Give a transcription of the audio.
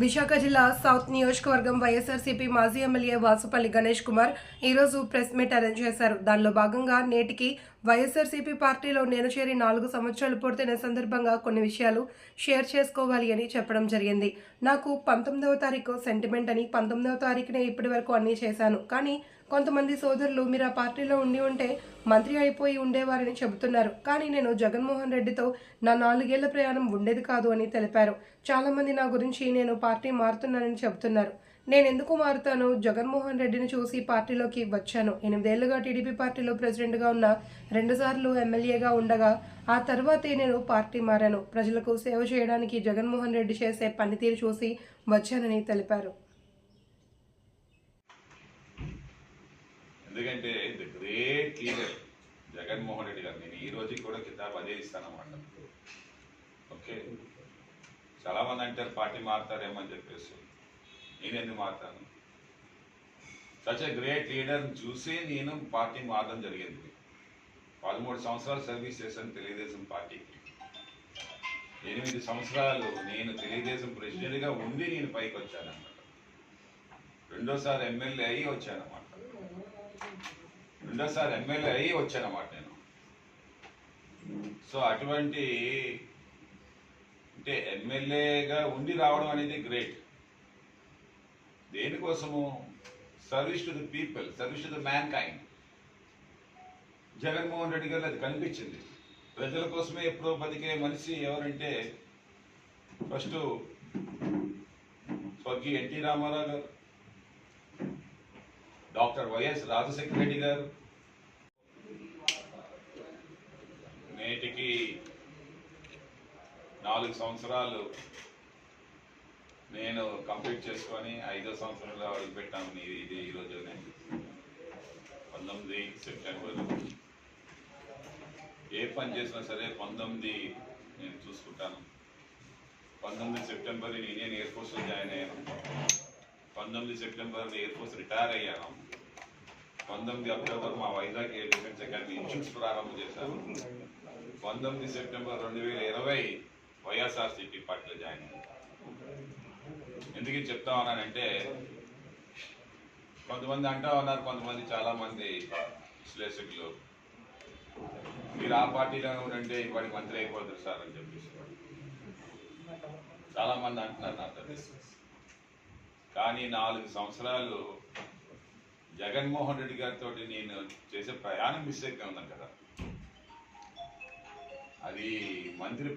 విశాఖ జిల్లా సౌత్ నియోజకవర్గం వైఎస్ఆర్సీపీ మాజీ ఎమ్మెల్యే వాసుపల్లి గణేష్ కుమార్ ఈరోజు ప్రెస్ మీట్ అరేంజ్ చేశారు. దానిలో భాగంగా నేటికి వైఎస్ఆర్సీపీ పార్టీలో నేను చేరి 4 సంవత్సరాలు పూర్తయిన సందర్భంగా కొన్ని విషయాలు షేర్ చేసుకోవాలి అని చెప్పడం జరిగింది. నాకు 19వ తారీఖు సెంటిమెంట్ అని 19వ తారీఖునే ఇప్పటి వరకు అన్నీ చేశాను. కానీ కొంతమంది సోదరులు మీరు ఆ పార్టీలో ఉంటే మంత్రి అయిపోయి ఉండేవారని చెబుతున్నారు. కానీ నేను జగన్మోహన్ రెడ్డితో నా 4 ఏళ్ల ప్రయాణం ఉండేది కాదు అని తెలిపారు. చాలామంది నా గురించి నేను పార్టీ మారుతున్నానని చెబుతున్నారు. నేను ఎందుకు మారుతాను? జగన్మోహన్ రెడ్డిని చూసి పార్టీలోకి వచ్చాను. 8 ఏళ్లుగా టీడీపీ పార్టీలో ప్రెసిడెంట్గా ఉన్న, 2 సార్లు ఎమ్మెల్యేగా ఉండగా ఆ తర్వాతే నేను పార్టీ మారాను. ప్రజలకు సేవ చేయడానికి జగన్మోహన్ రెడ్డి చేసే పనితీరు చూసి వచ్చానని తెలిపారు. ఎందుకంటే the great leader Jaganmohan Reddy గారు, నేను ఈ రోజుకి కూడా కితాబ్ అదే ఇస్తానన్నమాట. ఓకే, చాలామంది అంటారు పార్టీ మారుతారేమో అని చెప్పేసి. నేను ఎందుకు మారుతాను? సచ్ ఎ గ్రేట్ లీడర్ చూసి నేను పార్టీ మారడం జరిగింది. 13 సంవత్సరాలు సర్వీస్ చేశాను తెలుగుదేశం పార్టీకి. 8 సంవత్సరాలు నేను తెలుగుదేశం ప్రెసిడెంట్గా ఉండి నేను పైకి వచ్చానన్నమాట. రెండోసారి ఎమ్మెల్యే అయ్యి వచ్చానన్నమాట నేను. సో అటువంటి అంటే ఎమ్మెల్యేగా ఉండి రావడం అనేది గ్రేట్. దేనికోసము? Service to the people, service to the mankind. Jaganmohan Reddy garu అది కనిపించింది. ప్రజల కోసమే ఎప్పుడో బతికే మనిషి ఎవరంటే ఫస్ట్ స్వర్గీయ ఎన్టీ రామారావు గారు, డాక్టర్ వైఎస్ రాజశేఖర రెడ్డి గారు. నేటికి 4 సంవత్సరాలు నేను కంప్లీట్ చేసుకొని 5వ సంవత్సరంలో అడుగుపెట్టాను. ఇది ఈరోజు 19 సెప్టెంబర్. ఏ పని చేసినా సరే 19 నేను చూసుకుంటాను. 19 సెప్టెంబర్ నేను ఇండియన్ ఎయిర్ ఫోర్స్లో జాయిన్ అయ్యాను. 19 సెప్టెంబర్ ఎయిర్ ఫోర్స్ రిటైర్ అయ్యాను. 19 అక్టోబర్ మా Vizag air defence academy institutes ప్రారంభం చేశాను. 19 సెప్టెంబర్ 2020 వైఎస్ఆర్సీపీ పార్టీలో జాయిన్ అయ్యాను. ఎందుకు చెప్తా ఉన్నానంటే, కొంతమంది అంటా ఉన్నారు, చాలామంది విశ్లేషకులు, మీరు ఆ పార్టీలో ఉంటే ఇప్పటికి మంత్రి అయిపోతారు సార్ అని చెప్పేసి చాలామంది అంటున్నారు నాతో. కానీ 4 సంవత్సరాలు జగన్మోహన్ రెడ్డి గారితో నేను చేసే ప్రయాణం మిస్టేక్గా ఉన్నాను కదా. అది మంత్రి